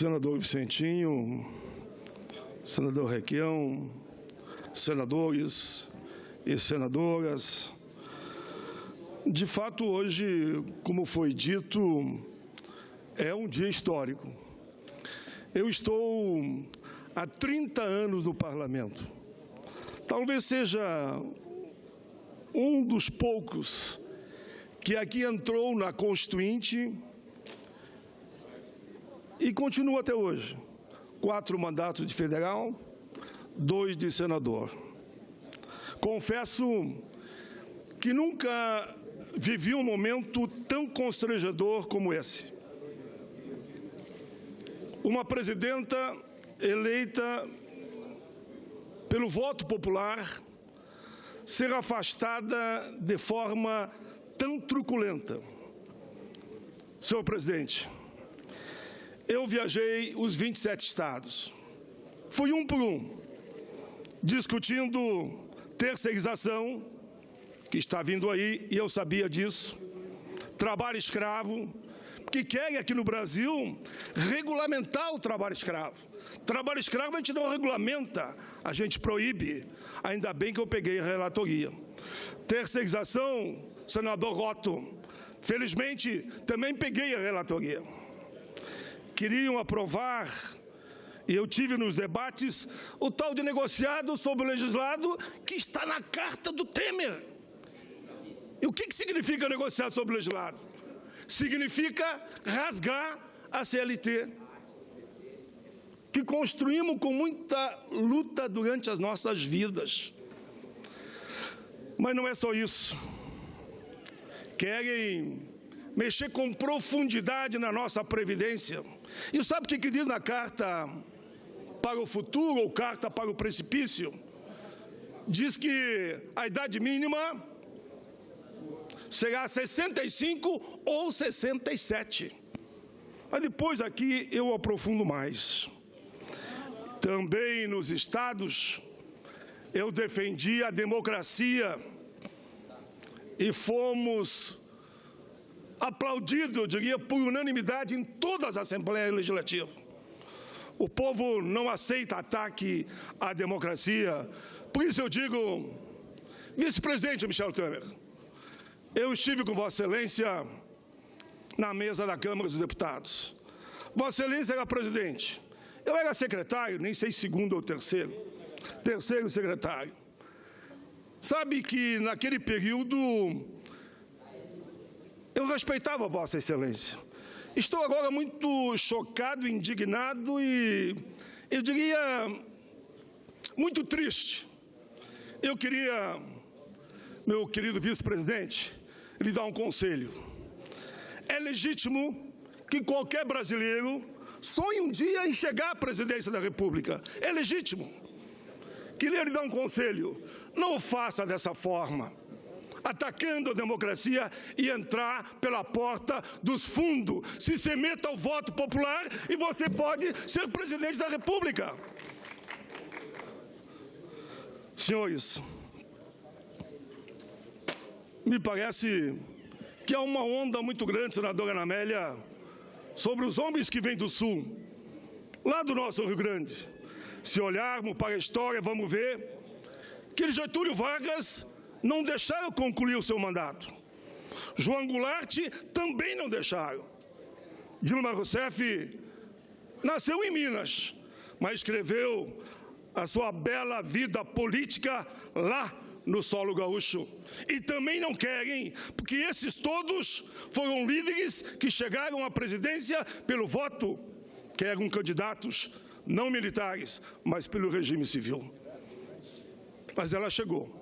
Senador Vicentinho, senador Requião, senadores e senadoras, de fato hoje, como foi dito, é um dia histórico. Eu estou há 30 anos no parlamento. Talvez seja um dos poucos que aqui entrou na Constituinte e continua até hoje. 4 mandatos de federal, 2 de senador. Confesso que nunca vivi um momento tão constrangedor como esse. Uma presidenta eleita pelo voto popular ser afastada de forma tão truculenta. Senhor presidente, eu viajei os 27 estados. Fui um por um, discutindo terceirização, que está vindo aí, e eu sabia disso, trabalho escravo, que querem aqui no Brasil regulamentar o trabalho escravo. Trabalho escravo a gente não regulamenta, a gente proíbe. Ainda bem que eu peguei a relatoria. Terceirização, senador Otto, felizmente também peguei a relatoria. Queriam aprovar, e eu tive nos debates, o tal de negociado sobre o legislado que está na carta do Temer. E o que significa negociar sobre o legislado? Significa rasgar a CLT, que construímos com muita luta durante as nossas vidas. Mas não é só isso. Querem mexer com profundidade na nossa Previdência. E sabe o que diz na Carta para o Futuro, ou Carta para o Precipício? Diz que a idade mínima será 65 ou 67. Mas depois aqui eu aprofundo mais. Também nos estados eu defendi a democracia e fomos aplaudidos, eu diria, por unanimidade em todas as Assembleias Legislativas. O povo não aceita ataque à democracia. Por isso eu digo, vice-presidente Michel Temer, eu estive com Vossa Excelência na mesa da Câmara dos Deputados. Vossa Excelência era presidente. Eu era secretário, nem sei segundo ou terceiro secretário. Sabe que naquele período eu respeitava Vossa Excelência. Estou agora muito chocado, indignado e, eu diria, muito triste. Eu queria, meu querido vice-presidente, lhe dar um conselho. É legítimo que qualquer brasileiro sonhe um dia em chegar à presidência da República. É legítimo. Queria lhe dar um conselho. Não o faça dessa forma, atacando a democracia e entrar pela porta dos fundos. Se meta ao voto popular e você pode ser presidente da República. Senhores, me parece que há uma onda muito grande, senadora Ana Amélia, sobre os homens que vêm do Sul, lá do nosso Rio Grande. Se olharmos para a história, vamos ver que Getúlio Vargas não deixaram concluir o seu mandato. João Goulart também não deixaram. Dilma Rousseff nasceu em Minas, mas escreveu a sua bela vida política lá no solo gaúcho. E também não querem, porque esses todos foram líderes que chegaram à presidência pelo voto, que eram candidatos não militares, mas pelo regime civil. Mas ela chegou.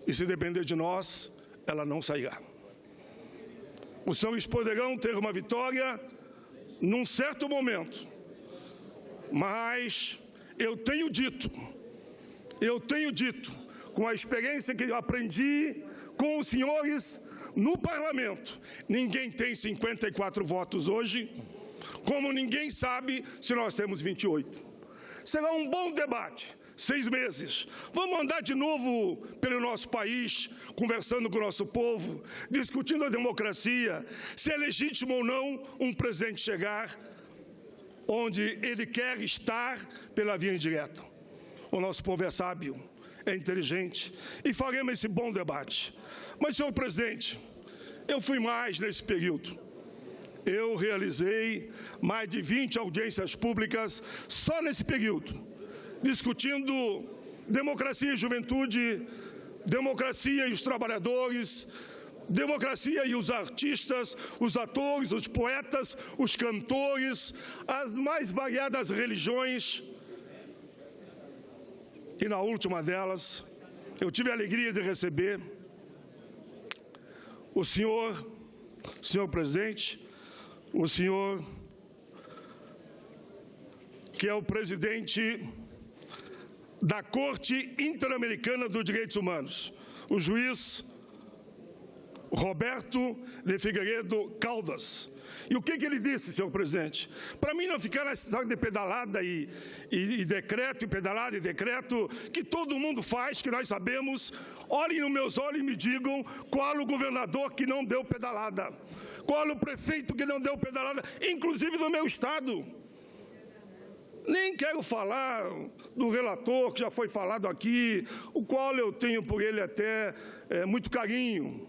E se depender de nós, ela não sairá. Os senhores poderão ter uma vitória num certo momento, mas eu tenho dito, com a experiência que eu aprendi com os senhores no parlamento, ninguém tem 54 votos hoje, como ninguém sabe se nós temos 28. Será um bom debate, 6 meses. Vamos andar de novo pelo nosso país, conversando com o nosso povo, discutindo a democracia, se é legítimo ou não um presidente chegar onde ele quer estar pela via indireta. O nosso povo é sábio, é inteligente e faremos esse bom debate. Mas, senhor presidente, eu fui mais nesse período. Eu realizei mais de 20 audiências públicas só nesse período, discutindo democracia e juventude, democracia e os trabalhadores, democracia e os artistas, os atores, os poetas, os cantores, as mais variadas religiões. E na última delas, eu tive a alegria de receber o senhor presidente, o senhor que é o presidente da Corte Interamericana dos Direitos Humanos, o juiz Roberto de Figueiredo Caldas. E o que ele disse, senhor presidente? Para mim não ficar nessa história de pedalada e decreto, e pedalada e decreto, que todo mundo faz, que nós sabemos. Olhem nos meus olhos e me digam qual o governador que não deu pedalada, qual o prefeito que não deu pedalada, inclusive no meu estado. Nem quero falar do relator, que já foi falado aqui, o qual eu tenho por ele até muito carinho.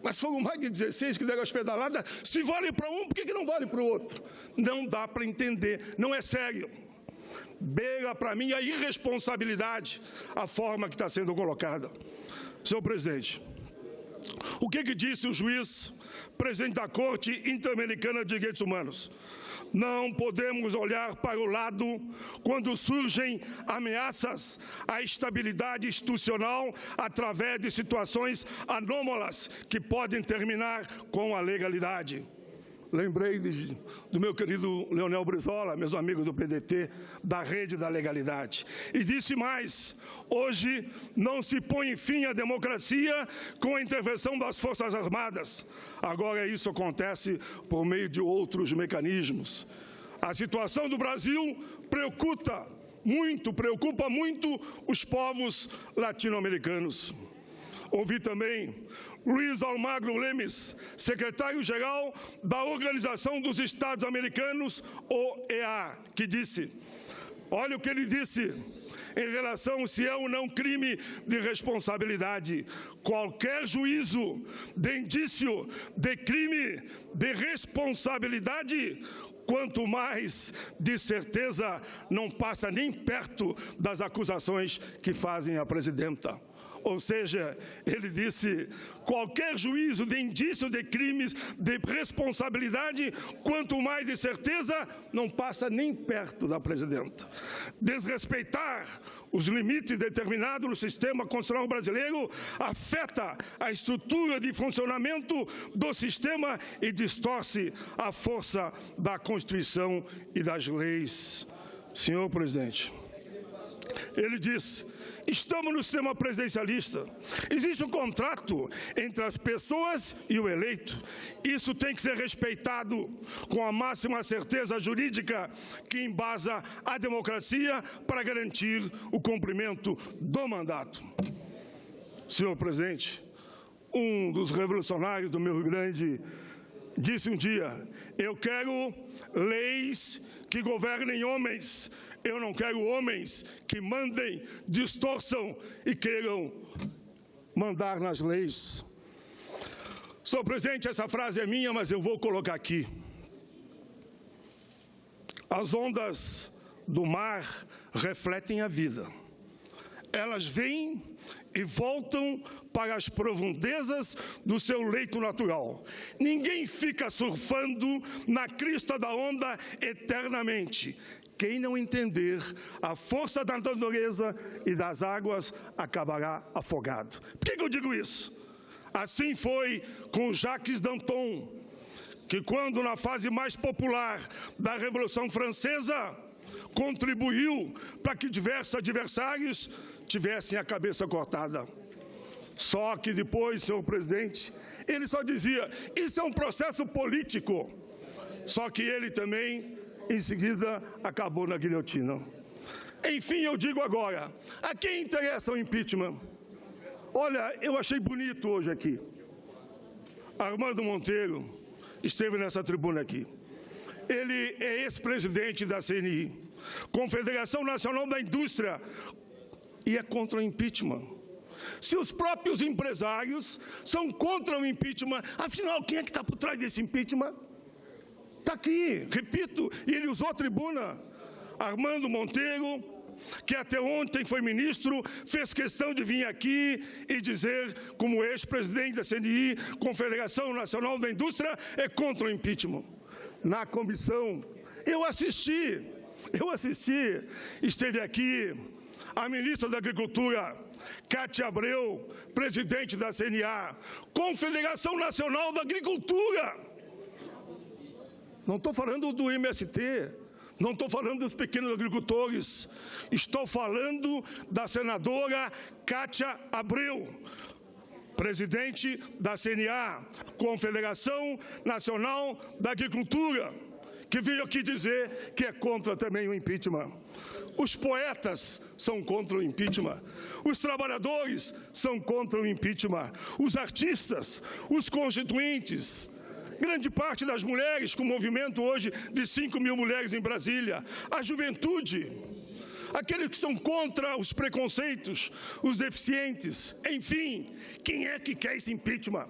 Mas foram mais de 16 que deram as pedaladas. Se vale para um, por que não vale para o outro? Não dá para entender, não é sério. Beira para mim a irresponsabilidade, a forma que está sendo colocada. Senhor presidente, o que disse o juiz, presidente da Corte Interamericana de Direitos Humanos? Não podemos olhar para o lado quando surgem ameaças à estabilidade institucional através de situações anômalas que podem terminar com a legalidade. Lembrei do meu querido Leonel Brizola, meus amigos do PDT, da rede da legalidade. E disse mais: hoje não se põe fim à democracia com a intervenção das Forças Armadas. Agora isso acontece por meio de outros mecanismos. A situação do Brasil preocupa muito os povos latino-americanos. Ouvi também Luiz Almagro Lemes, secretário-geral da Organização dos Estados Americanos, OEA, que disse, olha o que ele disse em relação se é ou não crime de responsabilidade. Qualquer juízo de indício de crime de responsabilidade, quanto mais de certeza, não passa nem perto das acusações que fazem a presidenta. Ou seja, ele disse, qualquer juízo de indício de crimes de responsabilidade, quanto mais de certeza, não passa nem perto da presidenta. Desrespeitar os limites determinados no sistema constitucional brasileiro afeta a estrutura de funcionamento do sistema e distorce a força da Constituição e das leis. Senhor presidente, ele diz, estamos no sistema presidencialista. Existe um contrato entre as pessoas e o eleito. Isso tem que ser respeitado com a máxima certeza jurídica que embasa a democracia para garantir o cumprimento do mandato. Senhor presidente, um dos revolucionários do meu Rio Grande disse um dia, eu quero leis que governem homens. Eu não quero homens que mandem, distorçam e queiram mandar nas leis. Senhor presidente, essa frase é minha, mas eu vou colocar aqui. As ondas do mar refletem a vida. Elas vêm e voltam para as profundezas do seu leito natural. Ninguém fica surfando na crista da onda eternamente. Quem não entender a força da natureza e das águas acabará afogado. Por que eu digo isso? Assim foi com Jacques Danton, que quando na fase mais popular da Revolução Francesa, contribuiu para que diversos adversários tivessem a cabeça cortada. Só que depois, senhor presidente, ele só dizia, isso é um processo político. Só que ele também, em seguida, acabou na guilhotina. Enfim, eu digo agora, a quem interessa o impeachment? Olha, eu achei bonito hoje aqui. Armando Monteiro esteve nessa tribuna aqui. ele é ex-presidente da CNI, Confederação Nacional da Indústria, e é contra o impeachment. Se os próprios empresários são contra o impeachment, afinal, quem é que está por trás desse impeachment? Está aqui, repito, e ele usou a tribuna. Armando Monteiro, que até ontem foi ministro, fez questão de vir aqui e dizer, como ex-presidente da CNI, Confederação Nacional da Indústria, é contra o impeachment. Na comissão, eu assisti, esteve aqui a ministra da Agricultura, Cátia Abreu, presidente da CNA, Confederação Nacional da Agricultura. Não estou falando do MST, não estou falando dos pequenos agricultores, estou falando da senadora Cátia Abreu, presidente da CNA, Confederação Nacional da Agricultura, que veio aqui dizer que é contra também o impeachment. Os poetas são contra o impeachment, os trabalhadores são contra o impeachment, os artistas, os constituintes, grande parte das mulheres, com o movimento hoje de 5 mil mulheres em Brasília, a juventude, aqueles que são contra os preconceitos, os deficientes, enfim, quem é que quer esse impeachment?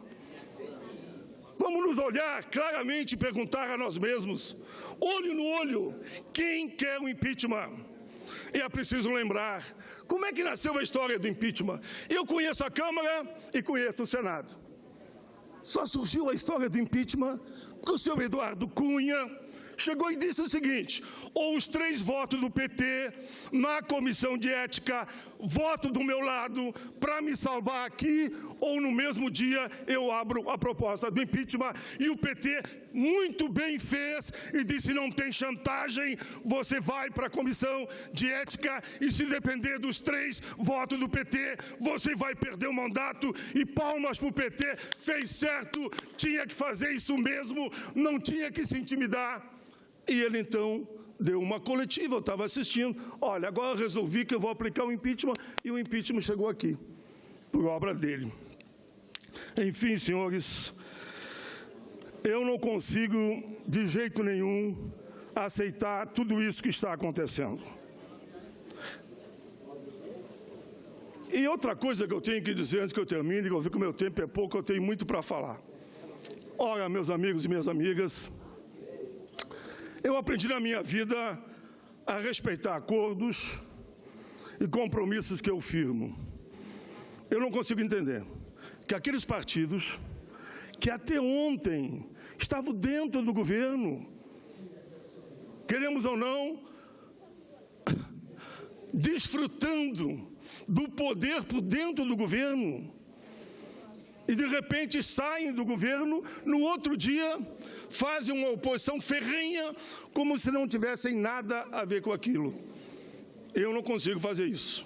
Vamos nos olhar claramente e perguntar a nós mesmos, olho no olho, quem quer o impeachment? E é preciso lembrar, como é que nasceu a história do impeachment? Eu conheço a Câmara e conheço o Senado. Só surgiu a história do impeachment porque o senhor Eduardo Cunha chegou e disse o seguinte, ou os 3 votos do PT na comissão de ética, voto do meu lado para me salvar aqui, ou no mesmo dia eu abro a proposta do impeachment. E o PT muito bem fez e disse, não tem chantagem, você vai para a comissão de ética e se depender dos 3 votos do PT, você vai perder o mandato. E palmas para o PT, fez certo, tinha que fazer isso mesmo, não tinha que se intimidar. E ele, então, deu uma coletiva, eu estava assistindo, olha, agora eu resolvi que eu vou aplicar o impeachment, e o impeachment chegou aqui, por obra dele. Enfim, senhores, eu não consigo, de jeito nenhum, aceitar tudo isso que está acontecendo. E outra coisa que eu tenho que dizer antes que eu termine, que eu vi que o meu tempo é pouco, eu tenho muito para falar. Ora, meus amigos e minhas amigas, eu aprendi na minha vida a respeitar acordos e compromissos que eu firmo. Eu não consigo entender que aqueles partidos que até ontem estavam dentro do governo, queremos ou não, desfrutando do poder por dentro do governo, e de repente saem do governo, no outro dia fazem uma oposição ferrenha, como se não tivessem nada a ver com aquilo. Eu não consigo fazer isso.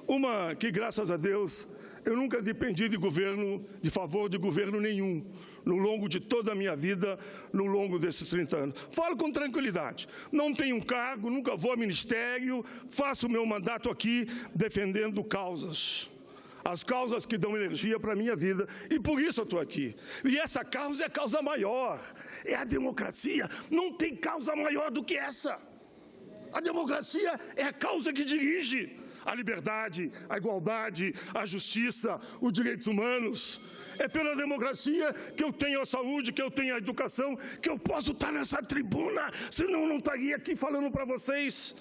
Uma que, graças a Deus, eu nunca dependi de governo, de favor de governo nenhum, no longo de toda a minha vida, no longo desses 30 anos. Falo com tranquilidade. Não tenho um cargo, nunca vou a ministério, faço o meu mandato aqui defendendo causas. As causas que dão energia para a minha vida, e por isso eu estou aqui. E essa causa é a causa maior, é a democracia. Não tem causa maior do que essa. A democracia é a causa que dirige a liberdade, a igualdade, a justiça, os direitos humanos. É pela democracia que eu tenho a saúde, que eu tenho a educação, que eu posso estar nessa tribuna, senão eu não estaria aqui falando para vocês.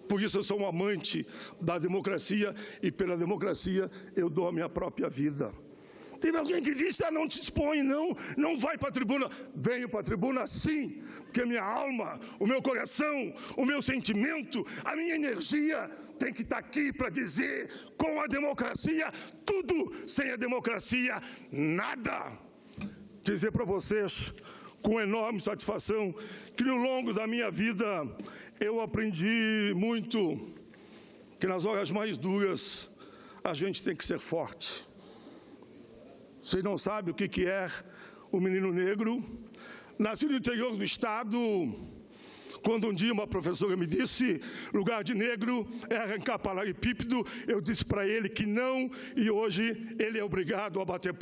Por isso eu sou um amante da democracia e pela democracia eu dou a minha própria vida. Teve alguém que disse, não te expõe, não vai para a tribuna. Venho para a tribuna sim, porque minha alma, o meu coração, o meu sentimento, a minha energia tem que estar aqui para dizer, com a democracia, tudo, sem a democracia, nada. Dizer para vocês, com enorme satisfação, que no longo da minha vida, eu aprendi muito que nas horas mais duras a gente tem que ser forte. Vocês não sabem o que é o menino negro, nascido no interior do estado, quando um dia uma professora me disse, lugar de negro é arrancar paralelepípedo, eu disse para ele que não, e hoje ele é obrigado a bater